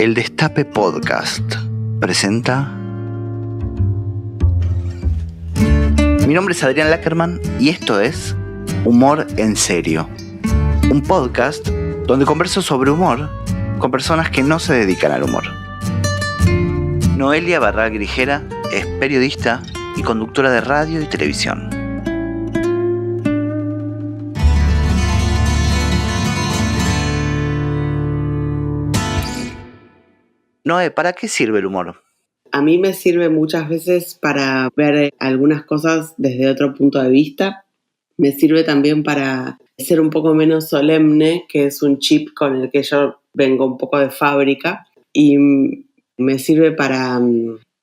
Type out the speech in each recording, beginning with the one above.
El Destape Podcast presenta... Mi nombre es Adrián Lackerman y esto es Humor en Serio, un podcast donde converso sobre humor con personas que no se dedican al humor. Noelia Barral Grijera es periodista y conductora de radio y televisión. Noé, ¿para qué sirve el humor? A mí me sirve muchas veces para ver algunas cosas desde otro punto de vista. Me sirve también para ser un poco menos solemne, que es un chip con el que yo vengo un poco de fábrica. Y me sirve para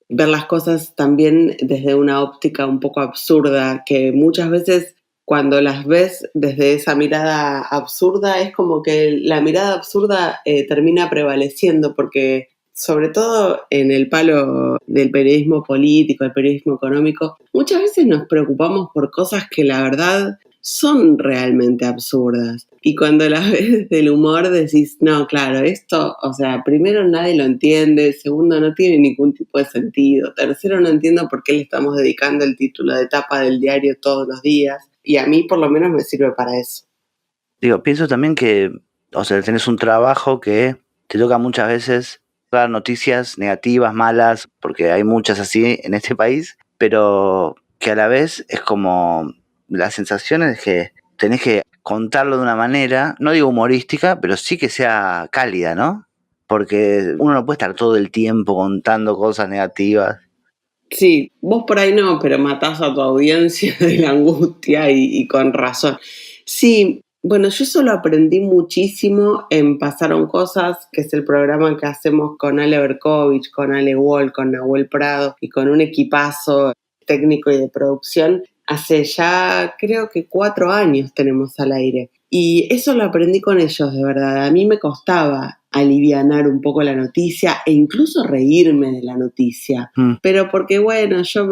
ver las cosas también desde una óptica un poco absurda, que muchas veces cuando las ves desde esa mirada absurda es como que la mirada absurda termina prevaleciendo, porque sobre todo en el palo del periodismo político, el periodismo económico, muchas veces nos preocupamos por cosas que la verdad son realmente absurdas. Y cuando las ves desde el humor decís, no, claro, esto, o sea, primero nadie lo entiende, segundo no tiene ningún tipo de sentido, tercero no entiendo por qué le estamos dedicando el título de tapa del diario todos los días. Y a mí por lo menos me sirve para eso. Pienso también que, tenés un trabajo que te toca muchas veces dar noticias negativas, malas, porque hay muchas así en este país, pero que a la vez es como la sensación es que tenés que contarlo de una manera, no digo humorística, pero sí que sea cálida, ¿no? Porque uno no puede estar todo el tiempo contando cosas negativas. Sí, vos por ahí no, pero matás a tu audiencia de la angustia y con razón. Sí, bueno, yo eso lo aprendí muchísimo en Pasaron Cosas, que es el programa que hacemos con Ale Berkovich, con Ale Wall, con Nahuel Prado y con un equipazo técnico y de producción. Hace ya creo que 4 años tenemos al aire. Y eso lo aprendí con ellos, de verdad. A mí me costaba alivianar un poco la noticia e incluso reírme de la noticia. Pero porque, bueno, yo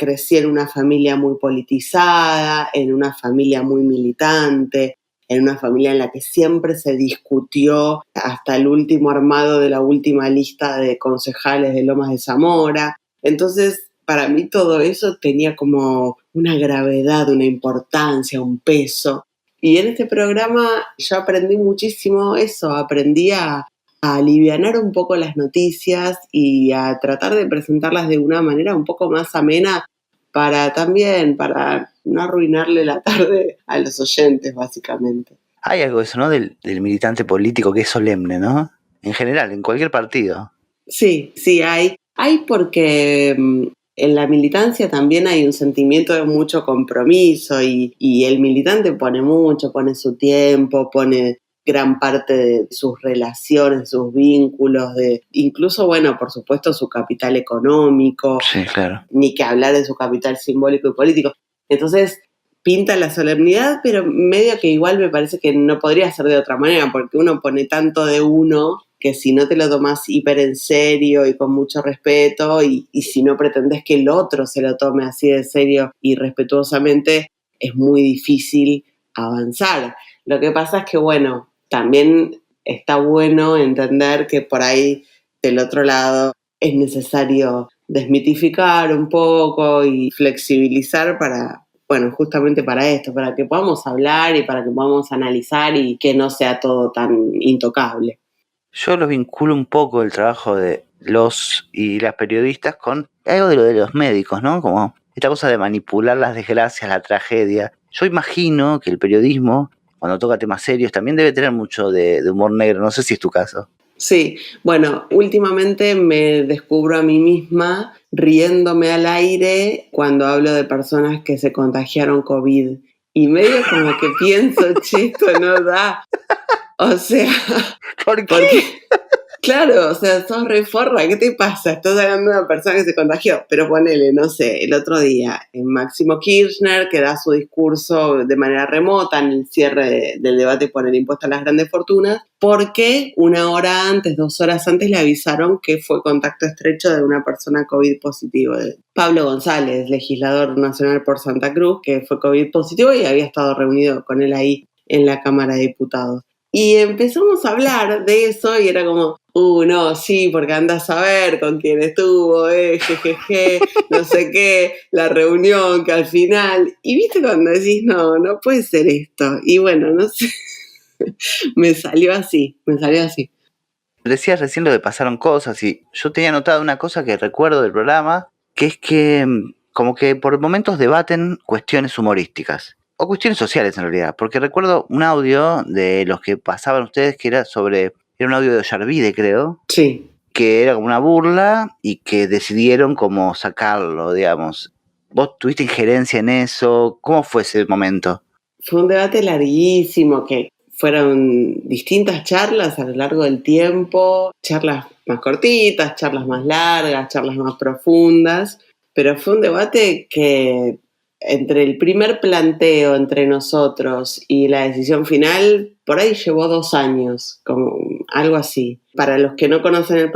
crecí en una familia muy politizada, en una familia muy militante, en una familia en la que siempre se discutió hasta el último armado de la última lista de concejales de Lomas de Zamora. Entonces, para mí todo eso tenía como una gravedad, una importancia, un peso. Y en este programa yo aprendí muchísimo eso, aprendí a alivianar un poco las noticias y a tratar de presentarlas de una manera un poco más amena para no arruinarle la tarde a los oyentes, básicamente. Hay algo de eso, ¿no? Del militante político que es solemne, ¿no? En general, en cualquier partido. Sí, hay. Hay porque en la militancia también hay un sentimiento de mucho compromiso y el militante pone mucho, pone su tiempo, pone gran parte de sus relaciones, sus vínculos, incluso, bueno, por supuesto, su capital económico. Sí, claro. Ni que hablar de su capital simbólico y político. Entonces, pinta la solemnidad, pero medio que igual me parece que no podría ser de otra manera, porque uno pone tanto de uno que si no te lo tomás hiper en serio y con mucho respeto, y si no pretendés que el otro se lo tome así de serio y respetuosamente, es muy difícil avanzar. Lo que pasa es que, bueno, también está bueno entender que por ahí, del otro lado, es necesario desmitificar un poco y flexibilizar justamente para esto, para que podamos hablar y para que podamos analizar y que no sea todo tan intocable. Yo lo vinculo un poco el trabajo de los y las periodistas con algo de lo de los médicos, ¿no? Como esta cosa de manipular las desgracias, la tragedia. Yo imagino que el periodismo, cuando toca temas serios, también debe tener mucho de humor negro. No sé si es tu caso. Sí, bueno, últimamente me descubro a mí misma riéndome al aire cuando hablo de personas que se contagiaron COVID. Y medio como que pienso, che, esto no da. O sea, ¿Por qué? Porque, claro, o sea, sos re forra, ¿qué te pasa? Estás hablando de una persona que se contagió, pero ponele, no sé, el otro día, Máximo Kirchner, que da su discurso de manera remota en el cierre del debate por el impuesto a las grandes fortunas, porque 1 hora antes, 2 horas antes, le avisaron que fue contacto estrecho de una persona COVID positivo. Pablo González, legislador nacional por Santa Cruz, que fue COVID positivo y había estado reunido con él ahí en la Cámara de Diputados. Y empezamos a hablar de eso y era como, No, sí, porque andás a ver con quién estuvo, jejeje, no sé qué, la reunión que al final, y viste cuando decís, no puede ser esto, y bueno, no sé, me salió así. Decías recién lo de pasaron cosas y yo tenía notado una cosa que recuerdo del programa, que es que como que por momentos debaten cuestiones humorísticas o cuestiones sociales en realidad, porque recuerdo un audio de los que pasaban ustedes que era un audio de Ollarvide, creo, Sí. que era como una burla y que decidieron como sacarlo, digamos. ¿Vos tuviste injerencia en eso? ¿Cómo fue ese momento? Fue un debate larguísimo que fueron distintas charlas a lo largo del tiempo, charlas más cortitas, charlas más largas, charlas más profundas, pero fue un debate que entre el primer planteo entre nosotros y la decisión final, por ahí llevó 2 años, como algo así. Para los que no conocen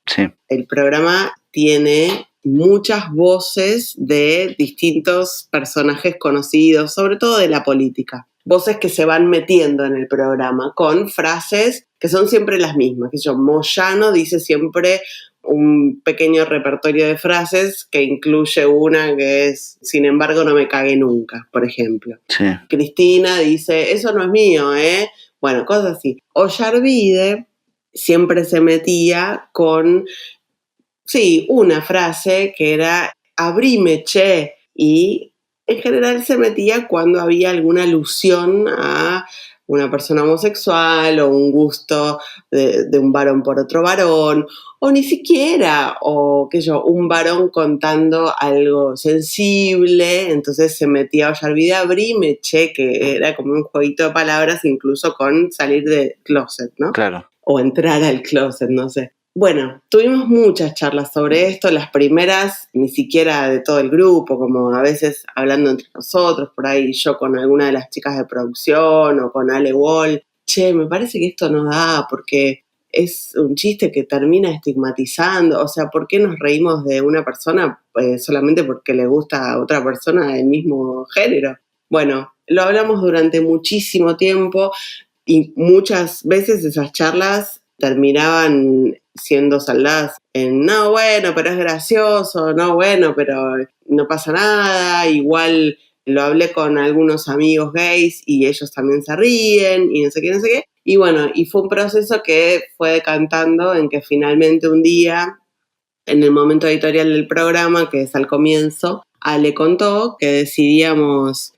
Sí. el programa tiene muchas voces de distintos personajes conocidos, sobre todo de la política. Voces que se van metiendo en el programa con frases que son siempre las mismas. Moyano dice siempre un pequeño repertorio de frases que incluye una que es, sin embargo, no me cagué nunca, por ejemplo. Sí. Cristina dice, eso no es mío, ¿eh? Bueno, cosas así. Ollarvide siempre se metía con, sí, una frase que era, abrime, che, y en general se metía cuando había alguna alusión a una persona homosexual o un gusto de un varón por otro varón, o ni siquiera, o qué sé yo, un varón contando algo sensible, entonces se metía a Ollarvide, abrime, che, que era como un jueguito de palabras, incluso con salir del closet, ¿no? Claro. O entrar al closet, no sé. Bueno, tuvimos muchas charlas sobre esto, las primeras ni siquiera de todo el grupo, como a veces hablando entre nosotros, por ahí yo con alguna de las chicas de producción o con Ale Wall. Che, me parece que esto no da porque es un chiste que termina estigmatizando, o sea, ¿por qué nos reímos de una persona solamente porque le gusta a otra persona del mismo género? Bueno, lo hablamos durante muchísimo tiempo y muchas veces esas charlas terminaban siendo saldadas en, no, bueno, pero es gracioso, no, bueno, pero no pasa nada, igual lo hablé con algunos amigos gays y ellos también se ríen y no sé qué, no sé qué. Y bueno, y fue un proceso que fue decantando en que finalmente un día, en el momento editorial del programa, que es al comienzo, Ale contó que decidíamos,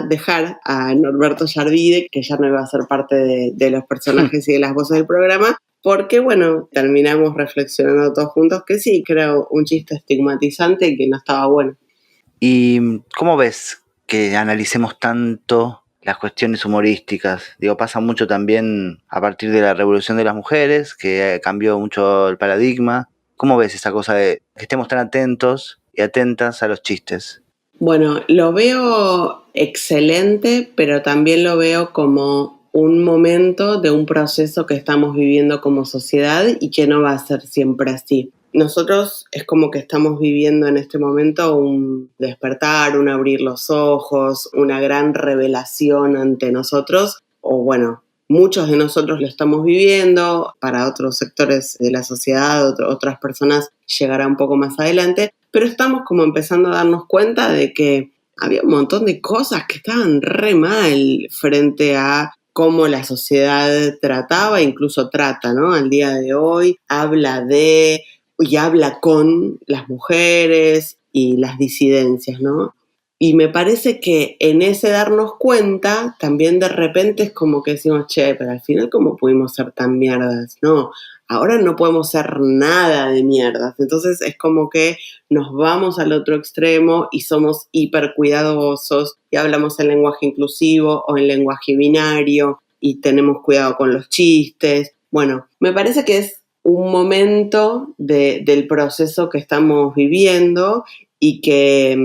dejar a Norberto Ollarvide, que ya no iba a ser parte de los personajes y de las voces del programa, porque, bueno, terminamos reflexionando todos juntos que sí, que era un chiste estigmatizante y que no estaba bueno. ¿Y cómo ves que analicemos tanto las cuestiones humorísticas? Digo, pasa mucho también a partir de la revolución de las mujeres, que cambió mucho el paradigma. ¿Cómo ves esa cosa de que estemos tan atentos y atentas a los chistes? Bueno, lo veo excelente, pero también lo veo como un momento de un proceso que estamos viviendo como sociedad y que no va a ser siempre así. Nosotros es como que estamos viviendo en este momento un despertar, un abrir los ojos, una gran revelación ante nosotros, o bueno, muchos de nosotros lo estamos viviendo, para otros sectores de la sociedad, otras personas llegará un poco más adelante, pero estamos como empezando a darnos cuenta de que había un montón de cosas que estaban re mal frente a cómo la sociedad trataba, incluso trata, ¿no? Al día de hoy habla de y habla con las mujeres y las disidencias, ¿no? Y me parece que en ese darnos cuenta, también de repente es como que decimos, che, pero al final, ¿cómo pudimos ser tan mierdas? No, ahora no podemos ser nada de mierdas. Entonces es como que nos vamos al otro extremo y somos hiper cuidadosos y hablamos en lenguaje inclusivo o en lenguaje binario y tenemos cuidado con los chistes. Bueno, me parece que es un momento del proceso que estamos viviendo y que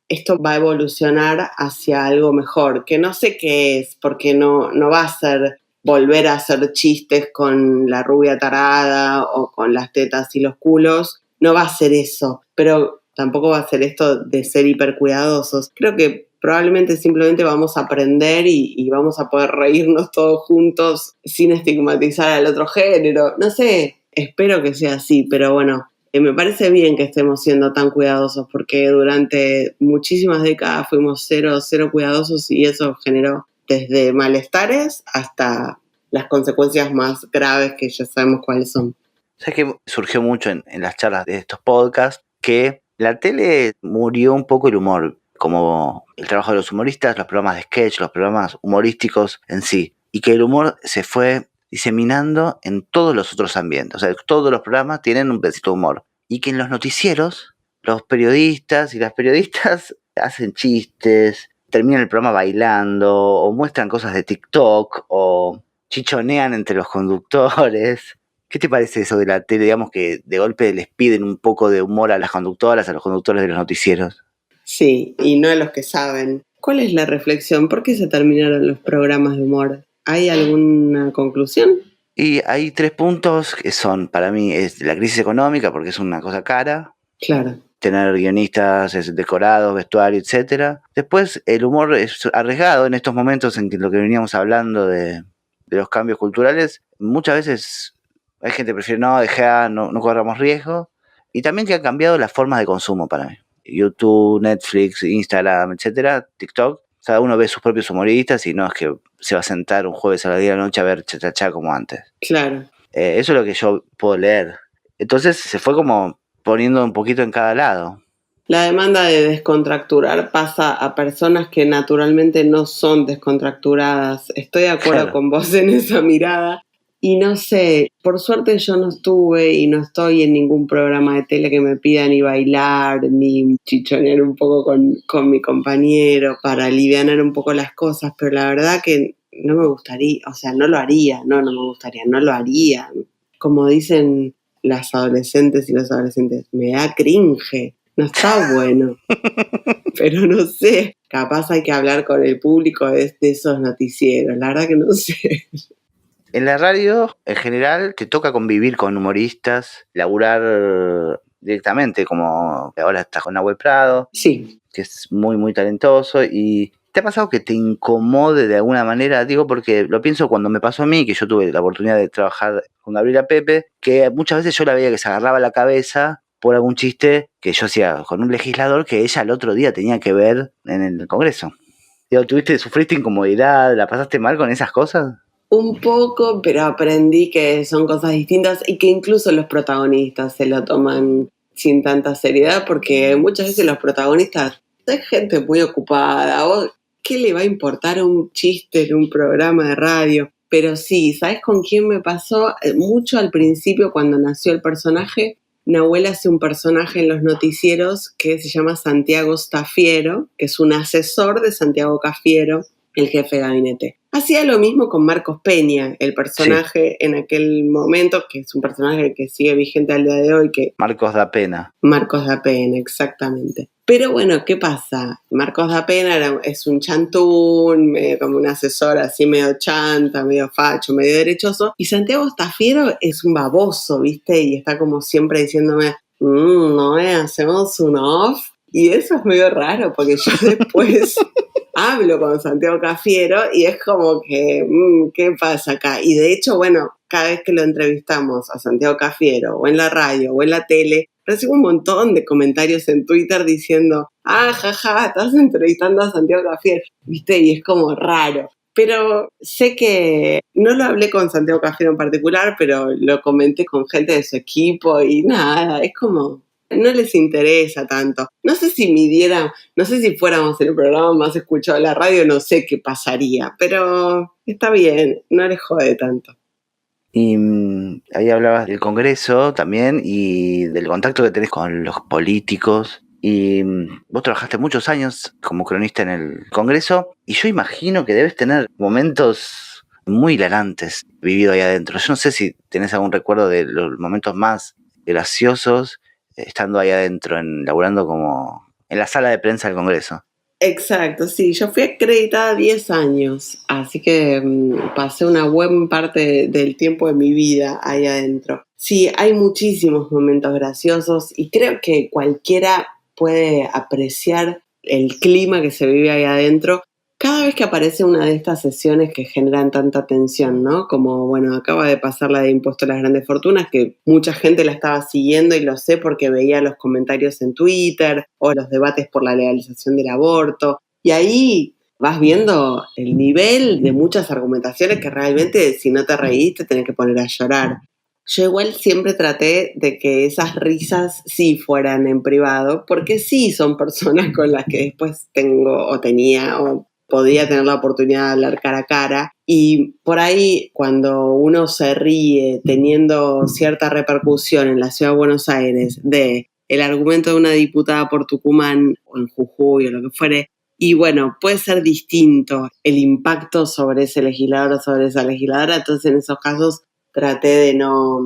esto va a evolucionar hacia algo mejor, que no sé qué es, porque no va a ser volver a hacer chistes con la rubia tarada o con las tetas y los culos, no va a ser eso, pero tampoco va a ser esto de ser hipercuidadosos. Creo que probablemente simplemente vamos a aprender y vamos a poder reírnos todos juntos sin estigmatizar al otro género. No sé, espero que sea así, pero bueno, me parece bien que estemos siendo tan cuidadosos porque durante muchísimas décadas fuimos cero cuidadosos y eso generó desde malestares hasta las consecuencias más graves que ya sabemos cuáles son. ¿Sabes que surgió mucho en las charlas de estos podcasts? Que la tele murió un poco el humor, como el trabajo de los humoristas, los programas de sketch, los programas humorísticos en sí. Y que el humor se fue diseminando en todos los otros ambientes. O sea, todos los programas tienen un pedacito de humor. Y que en los noticieros, los periodistas y las periodistas hacen chistes, terminan el programa bailando, o muestran cosas de TikTok, o chichonean entre los conductores. ¿Qué te parece eso de la tele? Digamos que de golpe les piden un poco de humor a las conductoras, a los conductores de los noticieros. Sí, y no a los que saben. ¿Cuál es la reflexión? ¿Por qué se terminaron los programas de humor? ¿Hay alguna conclusión? Y hay 3 puntos que son, para mí, es la crisis económica, porque es una cosa cara. Claro. Tener guionistas, decorados, vestuario, etcétera. Después, el humor es arriesgado en estos momentos en que lo que veníamos hablando de los cambios culturales. Muchas veces hay gente que prefiere no corramos riesgo. Y también que han cambiado las formas de consumo para mí. YouTube, Netflix, Instagram, etcétera, TikTok. Cada uno ve sus propios humoristas y no es que se va a sentar un jueves a las 10 de la noche a ver cha como antes. Claro. Eso es lo que yo puedo leer. Entonces se fue como poniendo un poquito en cada lado. La demanda de descontracturar pasa a personas que naturalmente no son descontracturadas. Estoy de acuerdo Claro. con vos en esa mirada. Y no sé, por suerte yo no estuve y no estoy en ningún programa de tele que me pida ni bailar, ni chichonear un poco con mi compañero para alivianar un poco las cosas, pero la verdad que no me gustaría, o sea, no lo haría, no me gustaría, no lo haría. Como dicen las adolescentes y los adolescentes, me da cringe, no está bueno. Pero no sé, capaz hay que hablar con el público de esos noticieros, la verdad que no sé. En la radio, en general, te toca convivir con humoristas, laburar directamente, como ahora estás con Nahuel Prado, Sí. que es muy, muy talentoso. ¿Y te ha pasado que te incomode de alguna manera? Digo, porque lo pienso cuando me pasó a mí, que yo tuve la oportunidad de trabajar con Gabriela Pepe, que muchas veces yo la veía que se agarraba la cabeza por algún chiste que yo hacía con un legislador que ella el otro día tenía que ver en el Congreso. Digo, ¿sufriste incomodidad? ¿La pasaste mal con esas cosas? Un poco, pero aprendí que son cosas distintas y que incluso los protagonistas se lo toman sin tanta seriedad, porque muchas veces los protagonistas es gente muy ocupada. ¿Qué le va a importar un chiste en un programa de radio? Pero sí, ¿sabes con quién me pasó? Mucho al principio, cuando nació el personaje, Nahuel hace un personaje en los noticieros que se llama Santiago Stafiero, que es un asesor de Santiago Cafiero, el jefe de gabinete. Hacía lo mismo con Marcos Peña, el personaje en aquel momento, que es un personaje que sigue vigente al día de hoy. Marcos da Pena. Marcos da Pena, exactamente. Pero bueno, ¿qué pasa? Marcos da Pena es un chantún, como un asesor así medio chanta, medio facho, medio derechoso. Y Santiago Stafiero es un baboso, ¿viste? Y está como siempre diciéndome, no, hacemos un off. Y eso es medio raro, porque yo después hablo con Santiago Cafiero y es como que, ¿qué pasa acá? Y de hecho, bueno, cada vez que lo entrevistamos a Santiago Cafiero, o en la radio, o en la tele, recibo un montón de comentarios en Twitter diciendo, jaja, estás entrevistando a Santiago Cafiero, ¿viste? Y es como raro. Pero sé que no lo hablé con Santiago Cafiero en particular, pero lo comenté con gente de su equipo y nada, es como, no les interesa tanto. No sé si fuéramos el programa más escuchado de la radio, no sé qué pasaría, pero está bien, no les jode tanto. Y ahí hablabas del Congreso también y del contacto que tenés con los políticos. Y vos trabajaste muchos años como cronista en el Congreso y yo imagino que debes tener momentos muy hilarantes vivido ahí adentro. Yo no sé si tenés algún recuerdo de los momentos más graciosos estando ahí adentro, laburando como en la sala de prensa del Congreso. Exacto, sí, yo fui acreditada 10 años, así que pasé una buena parte del tiempo de mi vida ahí adentro. Sí, hay muchísimos momentos graciosos y creo que cualquiera puede apreciar el clima que se vive ahí adentro. Cada vez que aparece una de estas sesiones que generan tanta tensión, ¿no? Como, bueno, acaba de pasar la de Impuesto a las Grandes Fortunas, que mucha gente la estaba siguiendo y lo sé porque veía los comentarios en Twitter o los debates por la legalización del aborto. Y ahí vas viendo el nivel de muchas argumentaciones que realmente, si no te reíste, tenés que poner a llorar. Yo igual siempre traté de que esas risas sí fueran en privado, porque sí son personas con las que después tengo o tenía o podía tener la oportunidad de hablar cara a cara. Y por ahí, cuando uno se ríe teniendo cierta repercusión en la Ciudad de Buenos Aires de el argumento de una diputada por Tucumán o en Jujuy o lo que fuere, y bueno, puede ser distinto el impacto sobre ese legislador o sobre esa legisladora, entonces en esos casos traté de no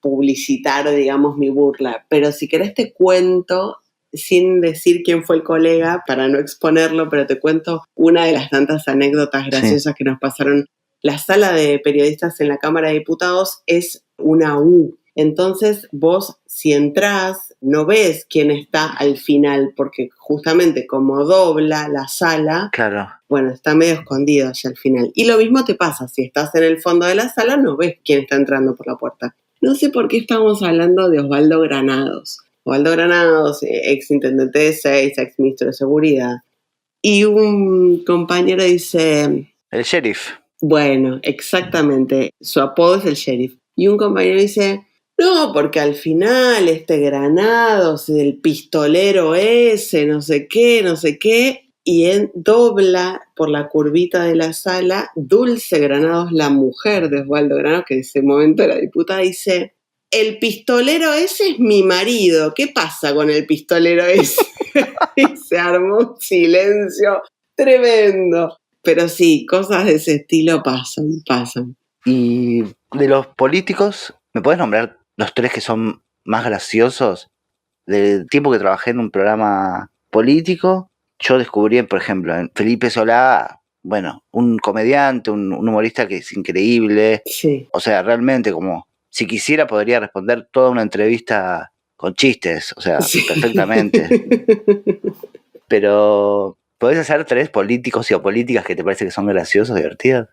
publicitar, digamos, mi burla. Pero si querés te cuento, sin decir quién fue el colega, para no exponerlo, pero te cuento una de las tantas anécdotas graciosas que nos pasaron. La sala de periodistas en la Cámara de Diputados es una U. Entonces vos, si entrás, no ves quién está al final, porque justamente como dobla la sala, Claro. bueno, está medio escondido allá al final. Y lo mismo te pasa, si estás en el fondo de la sala, no ves quién está entrando por la puerta. No sé por qué estamos hablando de Osvaldo Granados. Osvaldo Granados, ex intendente de Seis, ex ministro de Seguridad. Y un compañero dice... El sheriff. Bueno, exactamente. Su apodo es el sheriff. Y un compañero dice... No, porque al final Granados, el pistolero ese, no sé qué, y dobla por la curvita de la sala Dulce Granados, la mujer de Osvaldo Granados, que en ese momento era diputada, dice, el pistolero ese es mi marido, ¿qué pasa con el pistolero ese? Y se armó un silencio tremendo. Pero sí, cosas de ese estilo pasan. Y de los políticos, ¿me puedes nombrar los 3 que son más graciosos? Del tiempo que trabajé en un programa político, yo descubrí, por ejemplo, en Felipe Solá, bueno, un comediante, un humorista que es increíble. Sí. O sea, realmente, como si quisiera, podría responder toda una entrevista con chistes, o sea, sí, perfectamente. Pero, ¿podés hacer 3 políticos y o políticas que te parece que son graciosos, divertidos?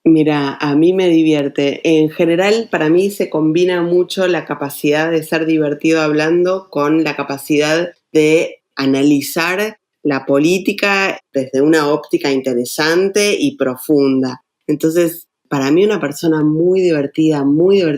Mira, a mí me divierte. En general, para mí se combina mucho la capacidad de ser divertido hablando con la capacidad de analizar la política desde una óptica interesante y profunda. Entonces, para mí una persona muy divertida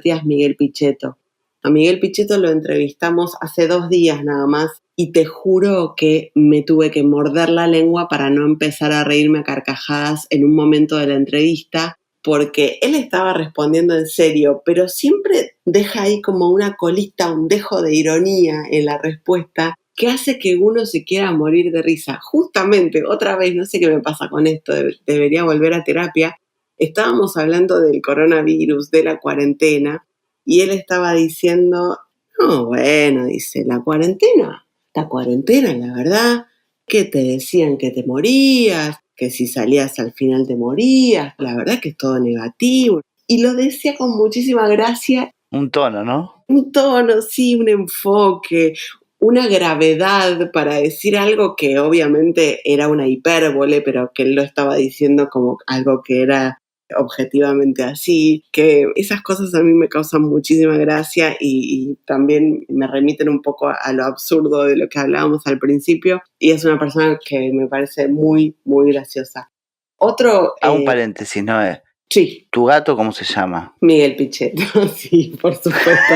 es Miguel Pichetto. A Miguel Pichetto lo entrevistamos hace 2 días nada más y te juro que me tuve que morder la lengua para no empezar a reírme a carcajadas en un momento de la entrevista, porque él estaba respondiendo en serio, pero siempre deja ahí como una colita, un dejo de ironía en la respuesta que hace que uno se quiera morir de risa. Justamente, otra vez, no sé qué me pasa con esto, debería volver a terapia, estábamos hablando del coronavirus, de la cuarentena, y él estaba diciendo, no, bueno, dice, la cuarentena, la verdad, que te decían que te morías, que si salías al final te morías, la verdad que es todo negativo. Y lo decía con muchísima gracia. Un tono, ¿no? Un tono, sí, un enfoque, una gravedad para decir algo que obviamente era una hipérbole, pero que él lo estaba diciendo como algo que era objetivamente así, que esas cosas a mí me causan muchísima gracia y también me remiten un poco a lo absurdo de lo que hablábamos al principio, y es una persona que me parece muy, muy graciosa. Otro... un paréntesis, ¿no? Sí. ¿Tu gato cómo se llama? Miguel Pichetto, sí, por supuesto.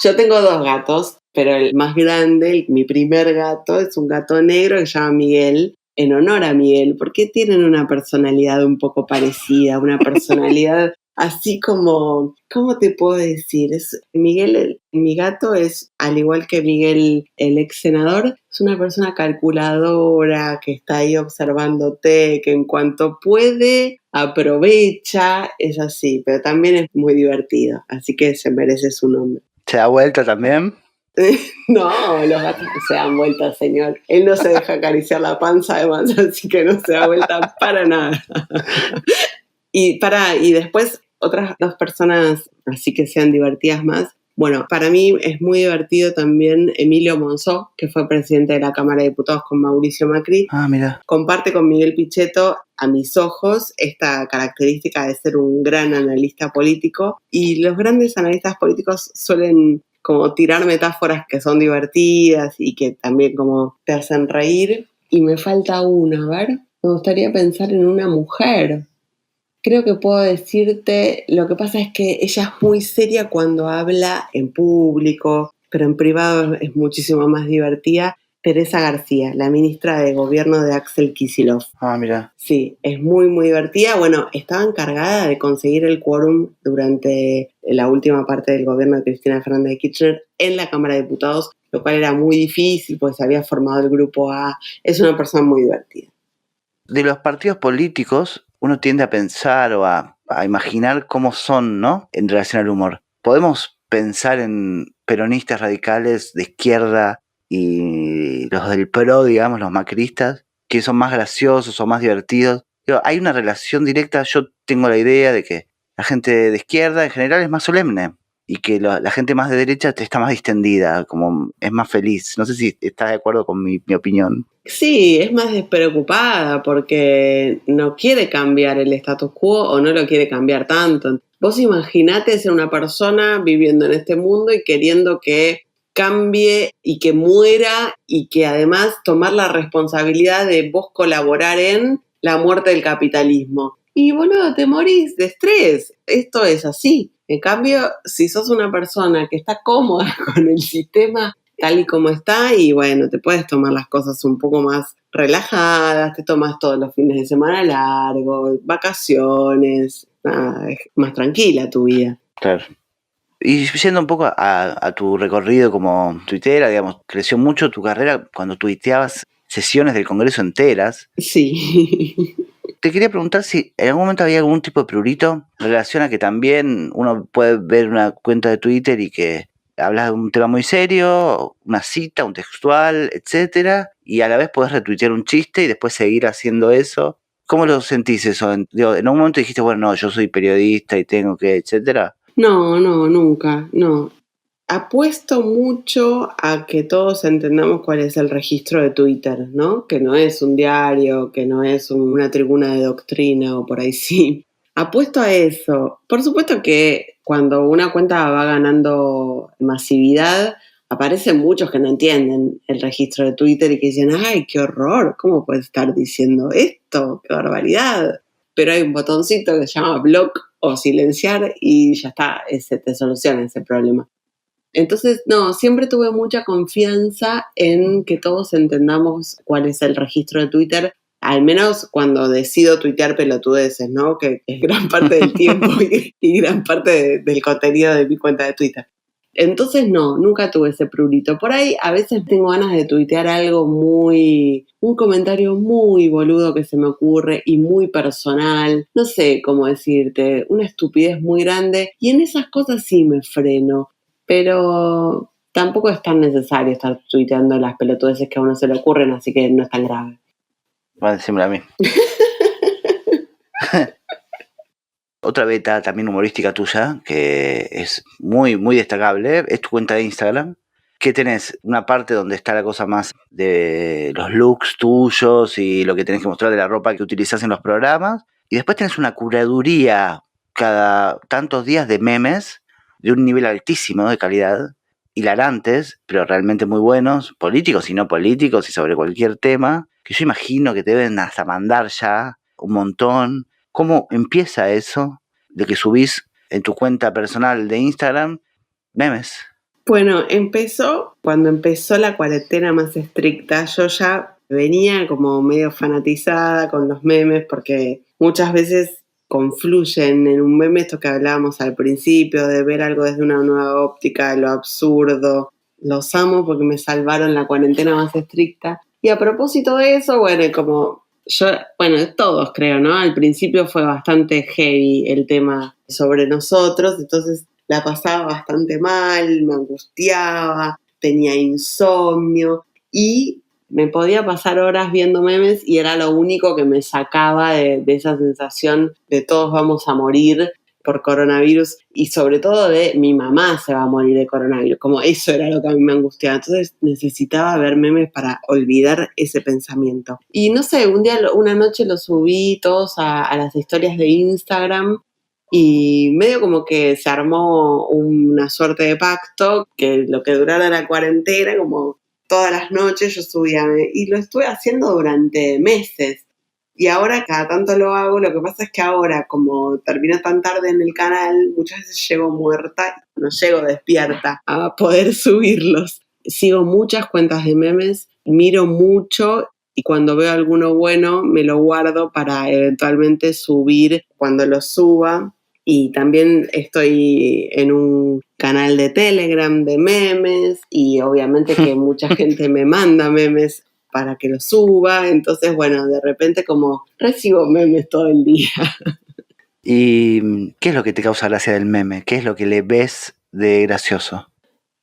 Yo tengo 2 gatos, pero el más grande, mi primer gato, es un gato negro que se llama Miguel, en honor a Miguel, porque tienen una personalidad un poco parecida, una personalidad así como, ¿cómo te puedo decir? Miguel, mi gato es, al igual que Miguel, el ex senador, es una persona calculadora, que está ahí observándote, que en cuanto puede aprovecha, es así, pero también es muy divertido, así que se merece su nombre. ¿Se da vuelta también? No, los gatos no se dan vuelta, señor. Él no se deja acariciar la panza además, así que no se da vuelta para nada. Y después otras 2 personas, así que sean divertidas más. Bueno, para mí es muy divertido también Emilio Monzó, que fue presidente de la Cámara de Diputados con Mauricio Macri. Ah, mira. Comparte con Miguel Pichetto, a mis ojos, esta característica de ser un gran analista político. Y los grandes analistas políticos suelen como tirar metáforas que son divertidas y que también como te hacen reír. Y me falta una, a ver, me gustaría pensar en una mujer. Creo que puedo decirte, lo que pasa es que ella es muy seria cuando habla en público, pero en privado es muchísimo más divertida. Teresa García, la ministra de Gobierno de Axel Kicillof. Ah, mira. Sí, es muy, muy divertida. Bueno, estaba encargada de conseguir el quórum durante la última parte del gobierno de Cristina Fernández de Kirchner en la Cámara de Diputados, lo cual era muy difícil, pues se había formado el grupo A. Es una persona muy divertida. De los partidos políticos, uno tiende a pensar o a imaginar cómo son, ¿no? En relación al humor. Podemos pensar en peronistas radicales de izquierda y los del PRO, digamos, los macristas, que son más graciosos o más divertidos. Pero hay una relación directa. Yo tengo la idea de que la gente de izquierda en general es más solemne y que la gente más de derecha está más distendida, como es más feliz. No sé si estás de acuerdo con mi opinión. Sí, es más despreocupada porque no quiere cambiar el status quo o no lo quiere cambiar tanto. Vos imaginate ser una persona viviendo en este mundo y queriendo que cambie y que muera y que además tomar la responsabilidad de vos colaborar en la muerte del capitalismo. Y boludo, te morís de estrés. Esto es así. En cambio, si sos una persona que está cómoda con el sistema tal y como está, y bueno, te puedes tomar las cosas un poco más relajadas, te tomas todos los fines de semana largos, vacaciones, nada, es más tranquila tu vida. Claro. Y yendo un poco a tu recorrido como tuitera, digamos, creció mucho tu carrera cuando tuiteabas sesiones del Congreso enteras. Sí. Te quería preguntar si en algún momento había algún tipo de prurito en relación a que también uno puede ver una cuenta de Twitter y que hablas de un tema muy serio, una cita, un textual, etcétera, y a la vez podés retuitear un chiste y después seguir haciendo eso. ¿Cómo lo sentís eso? Digo, en un momento dijiste, bueno, no, yo soy periodista y tengo que, etcétera. No, nunca, no. Apuesto mucho a que todos entendamos cuál es el registro de Twitter, ¿no? Que no es un diario, que no es una tribuna de doctrina o por ahí sí. Apuesto a eso. Por supuesto que cuando una cuenta va ganando masividad, aparecen muchos que no entienden el registro de Twitter y que dicen, ¡ay, qué horror! ¿Cómo puedes estar diciendo esto? ¡Qué barbaridad! Pero hay un botoncito que se llama block o silenciar y ya está, se te soluciona ese problema. Entonces, no, siempre tuve mucha confianza en que todos entendamos cuál es el registro de Twitter, al menos cuando decido tuitear pelotudeces, ¿no? Que es gran parte del tiempo y gran parte del contenido de mi cuenta de Twitter. Entonces, no, nunca tuve ese prurito. Por ahí, a veces tengo ganas de tuitear algo un comentario muy boludo que se me ocurre y muy personal. No sé cómo decirte, una estupidez muy grande. Y en esas cosas sí me freno. Pero tampoco es tan necesario estar tuiteando las pelotudeces que a uno se le ocurren, así que no es tan grave. Va a decirme a mí. Otra beta también humorística tuya, que es muy, muy destacable, es tu cuenta de Instagram, que tenés una parte donde está la cosa más de los looks tuyos y lo que tenés que mostrar de la ropa que utilizás en los programas, y después tenés una curaduría cada tantos días de memes de un nivel altísimo de calidad, hilarantes, pero realmente muy buenos, políticos y no políticos y sobre cualquier tema, que yo imagino que te deben hasta mandar ya un montón. ¿Cómo empieza eso de que subís en tu cuenta personal de Instagram memes? Bueno, cuando empezó la cuarentena más estricta, yo ya venía como medio fanatizada con los memes porque muchas veces confluyen en un meme esto que hablábamos al principio, de ver algo desde una nueva óptica, lo absurdo. Los amo porque me salvaron la cuarentena más estricta. Y a propósito de eso, todos creo, ¿no? Al principio fue bastante heavy el tema sobre nosotros, entonces la pasaba bastante mal, me angustiaba, tenía insomnio y me podía pasar horas viendo memes y era lo único que me sacaba de esa sensación de todos vamos a morir, por coronavirus y sobre todo de mi mamá se va a morir de coronavirus, como eso era lo que a mí me angustiaba. Entonces necesitaba ver memes para olvidar ese pensamiento. Y no sé, una noche lo subí todos a las historias de Instagram y medio como que se armó una suerte de pacto que lo que durara la cuarentena, como todas las noches yo subía, y lo estuve haciendo durante meses. Y ahora cada tanto lo hago, lo que pasa es que ahora, como termino tan tarde en el canal, muchas veces llego muerta, no llego despierta a poder subirlos. Sigo muchas cuentas de memes, miro mucho y cuando veo alguno bueno me lo guardo para eventualmente subir cuando lo suba. Y también estoy en un canal de Telegram de memes y obviamente que mucha gente me manda memes para que lo suba, entonces bueno, de repente como recibo memes todo el día. ¿Y qué es lo que te causa gracia del meme? ¿Qué es lo que le ves de gracioso?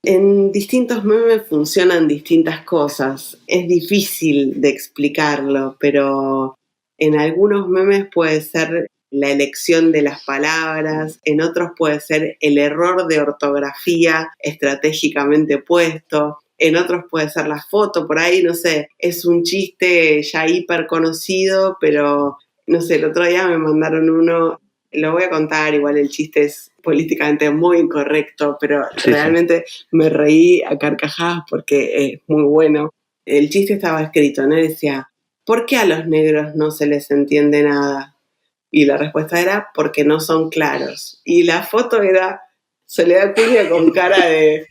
En distintos memes funcionan distintas cosas, es difícil de explicarlo, pero en algunos memes puede ser la elección de las palabras, en otros puede ser el error de ortografía estratégicamente puesto, en otros puede ser la foto, por ahí, no sé, es un chiste ya hiper conocido, pero no sé, el otro día me mandaron uno, lo voy a contar, igual el chiste es políticamente muy incorrecto, pero Sí, realmente me reí a carcajadas porque es muy bueno. El chiste estaba escrito, ¿no? Decía, ¿por qué a los negros no se les entiende nada? Y la respuesta era, porque no son claros. Y la foto era Soledad Cunha con cara de...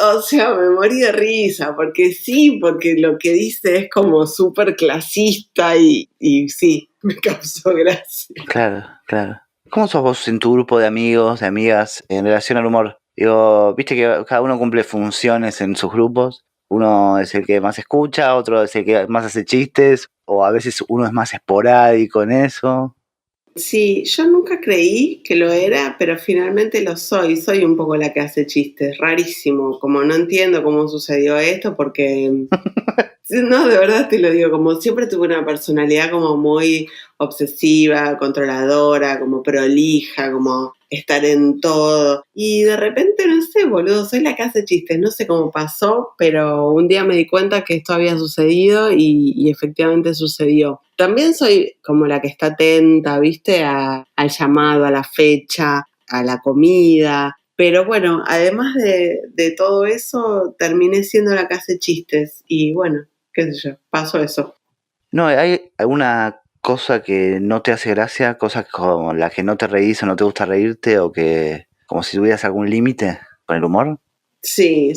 O sea, me morí de risa, porque sí, porque lo que dice es como súper clasista y sí, me causó gracia. claro, claro. ¿Cómo sos vos en tu grupo de amigos, de amigas, en relación al humor? Digo, viste que cada uno cumple funciones en sus grupos. Uno es el que más escucha, otro es el que más hace chistes, o a veces uno es más esporádico en eso. Sí, yo nunca creí que lo era, pero finalmente lo soy. Soy un poco la que hace chistes, rarísimo. Como no entiendo cómo sucedió esto, porque no, de verdad te lo digo, como siempre tuve una personalidad como muy obsesiva, controladora, como prolija, como estar en todo. Y de repente, no sé, boludo, soy la que hace chistes. No sé cómo pasó, pero un día me di cuenta que esto había sucedido y efectivamente sucedió. También soy como la que está atenta, ¿viste? Al llamado, a la fecha, a la comida. Pero bueno, además de todo eso, terminé siendo la que hace chistes. Y bueno, qué sé yo, pasó eso. No, ¿hay alguna cosa que no te hace gracia? ¿Cosas con las que no te reís o no te gusta reírte? ¿O que como si tuvieras algún límite con el humor? Sí,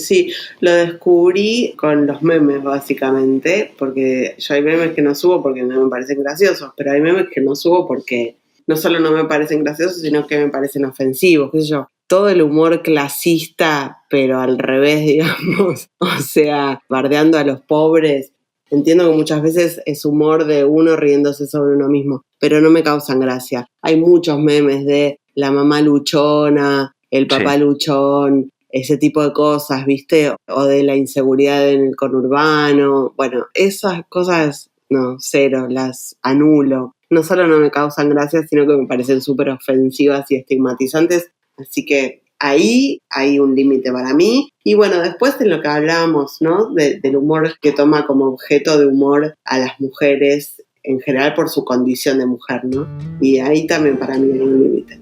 lo descubrí con los memes básicamente, porque yo hay memes que no subo porque no me parecen graciosos, pero hay memes que no subo porque no solo no me parecen graciosos, sino que me parecen ofensivos, qué sé yo. Todo el humor clasista, pero al revés, digamos, o sea, bardeando a los pobres. Entiendo que muchas veces es humor de uno riéndose sobre uno mismo, pero no me causan gracia. Hay muchos memes de la mamá luchona, el papá Sí. luchón, ese tipo de cosas, ¿viste? O de la inseguridad en el conurbano. Bueno, esas cosas, no, cero, las anulo. No solo no me causan gracia, sino que me parecen súper ofensivas y estigmatizantes. Así que ahí hay un límite para mí. Y bueno, después en lo que hablábamos, ¿no? Del humor que toma como objeto de humor a las mujeres en general por su condición de mujer, ¿no? Y ahí también para mí hay un límite.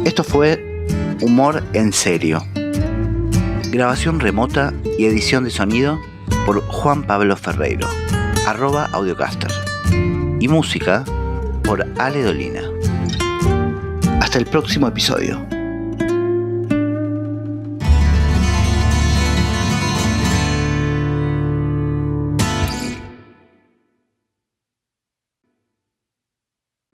Esto fue Humor en Serio. Grabación remota y edición de sonido por Juan Pablo Ferreiro, @audiocaster. Y música por Ale Dolina. Hasta el próximo episodio.